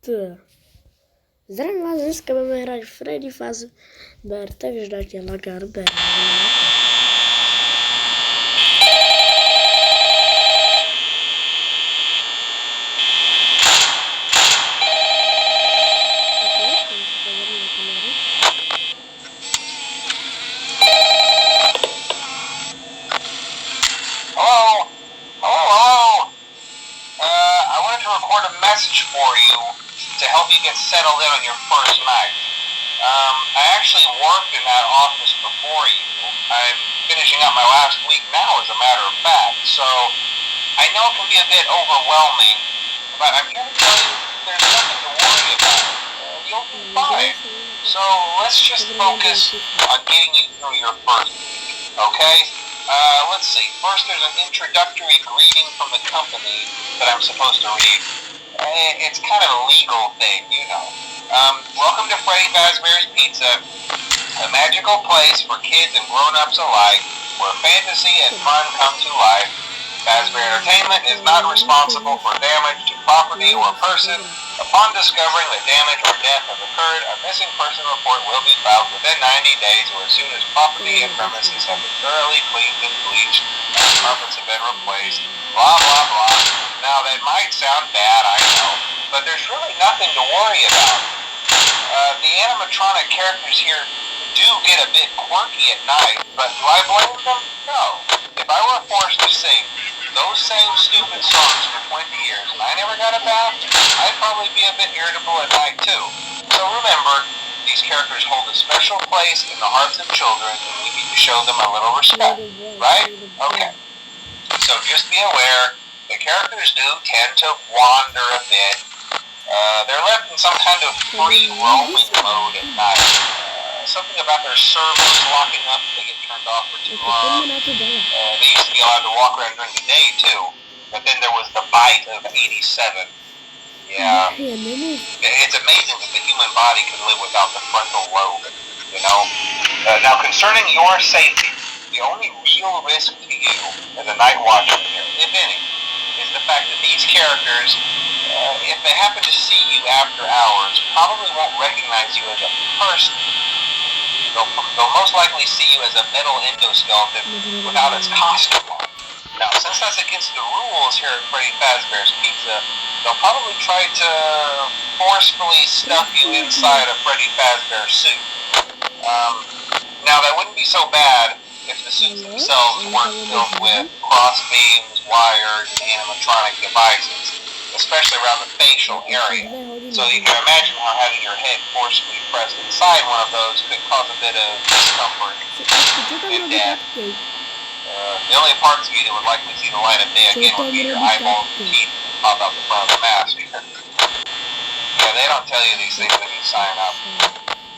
Zdravím vás, dneska budeme hrát Freddy fazbeara, takže dáte lagarber. Message for you to help you get settled in on your first night. I actually worked in that office before you. I'm finishing up my last week now, as a matter of fact, so I know it can be a bit overwhelming, but I'm here to tell you there's nothing to worry about. You'll be fine. So let's just focus on getting you through your first week, okay? Let's see. First, there's an introductory greeting from the company that I'm supposed to read. It's kind of a legal thing, you know. Welcome to Freddy Fazbear's Pizza, a magical place for kids and grown-ups alike, where fantasy and fun come to life. Fazbear Entertainment is not responsible for damage to property or person. Upon discovering that damage or death has occurred, a missing person report will be filed within 90 days or as soon as property and premises have been thoroughly cleaned and bleached and carpets have been replaced. Blah, blah, blah. Now, that might sound bad, I know, but there's really nothing to worry about. The animatronic characters here do get a bit quirky at night, but do I blame them? No. If I were forced to sing those same stupid songs for 20 years and I never got a bath, I'd probably be a bit irritable at night too. So remember, these characters hold a special place in the hearts of children and we need to show them a little respect, right? Okay. So just be aware, the characters do tend to wander a bit. They're left in some kind of free roaming mode at night. Something about their servers locking up if they get turned off for too long. They used to be allowed to walk around during the day too, but then there was the bite of 87. Yeah. It's amazing that the human body can live without the frontal lobe, you know? Now concerning your safety, the only real risk to you as a night watchman here, if any, is the fact that these characters, if they happen to see you after hours, probably won't recognize you as a person. They'll most likely see you as a metal endoskeleton without its costume on. Now, since that's against the rules here at Freddy Fazbear's Pizza, they'll probably try to forcefully stuff you inside a Freddy Fazbear suit. Now, that wouldn't be so bad if the suits themselves weren't filled with cross beams, wires, and animatronic devices, especially around the facial area. So you can imagine how having your head forcibly pressed inside one of those could cause a bit of discomfort and death. The only parts of you that would likely see the light of day again would be your eyeballs and teeth that pop out the front of the mask. Yeah, they don't tell you these things when you sign up.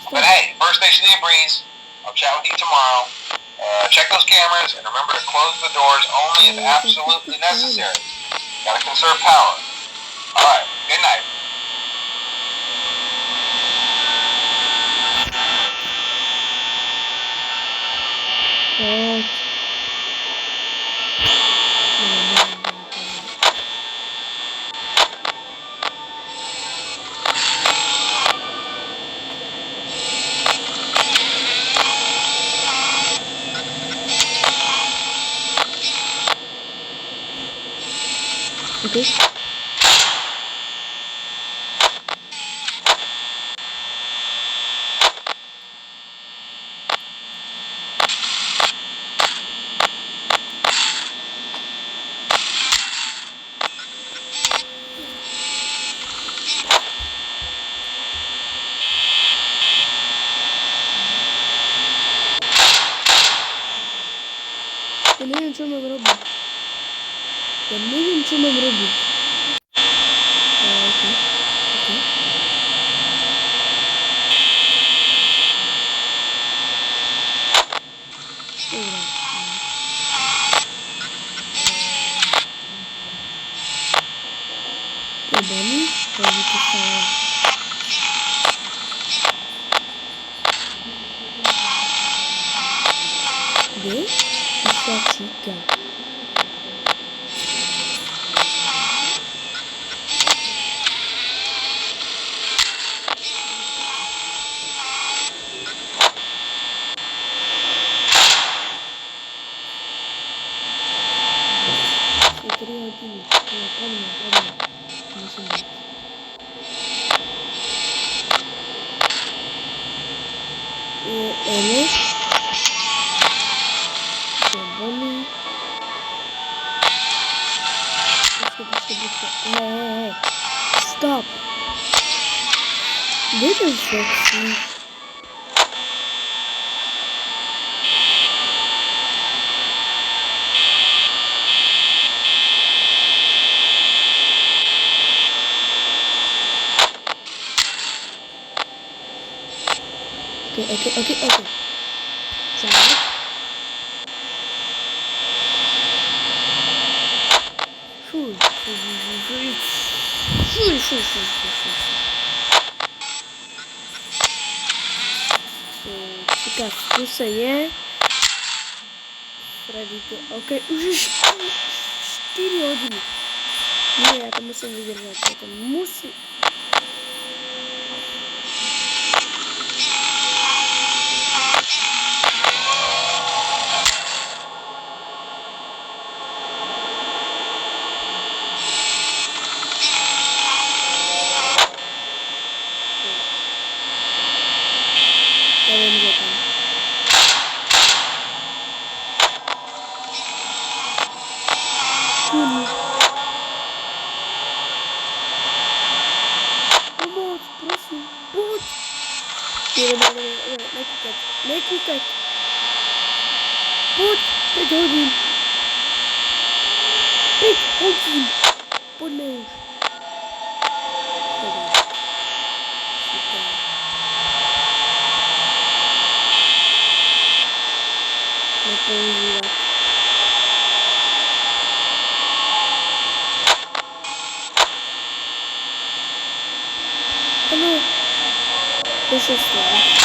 But hey, first station of the breeze. I'll chat with you tomorrow. Check those cameras and remember to close the doors only if absolutely necessary. Gotta conserve power. Alright, good night. Okay. Ini cuma berubah. Ini cuma berubah. Oke. Ini kalau kita bisa juga. hodiny. No, padni. Musím být. Emi. Bonnie. Počkej. Hey. Stop. Kde ten Foxy? Okay. Zajít. Fuj. Říká, tu se je. Freddy to, ok, už je 4 hodiny. Ne, já to musím vydržet, já to musím. Já vím, že tam. Pomoc, prosím, pojď. Nekoukat. Pojď, 5 hodin. 5 hodin. Pojďme už. Nepoužívat. Ano. To se stalo.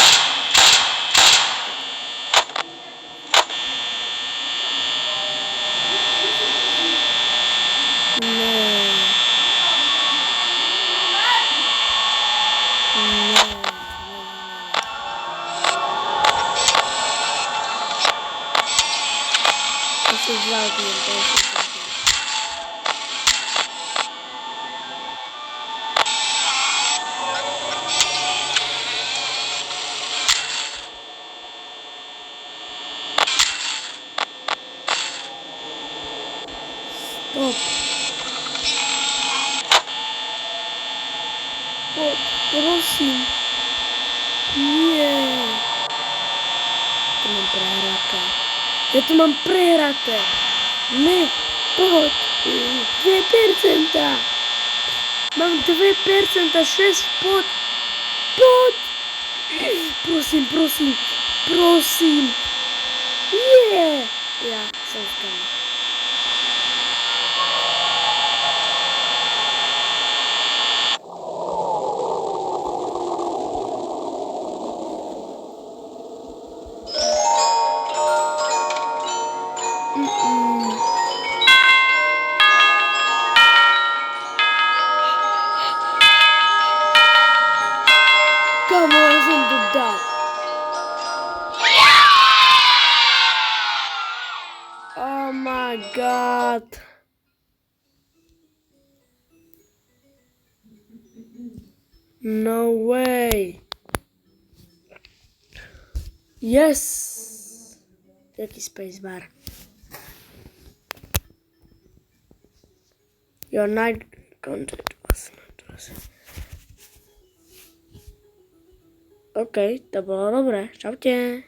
Stop. Prosím. Nie. Já to mám prehraté. Ne, pojď. 2%. Mám 2%, 6, pojď. Prosím. Nie. Já jsem tam. Come on, jsem to dal. Oh my god. No way. Yes. Jaký spacebar. Your night content was not. OK, to bylo dobré. Čaute.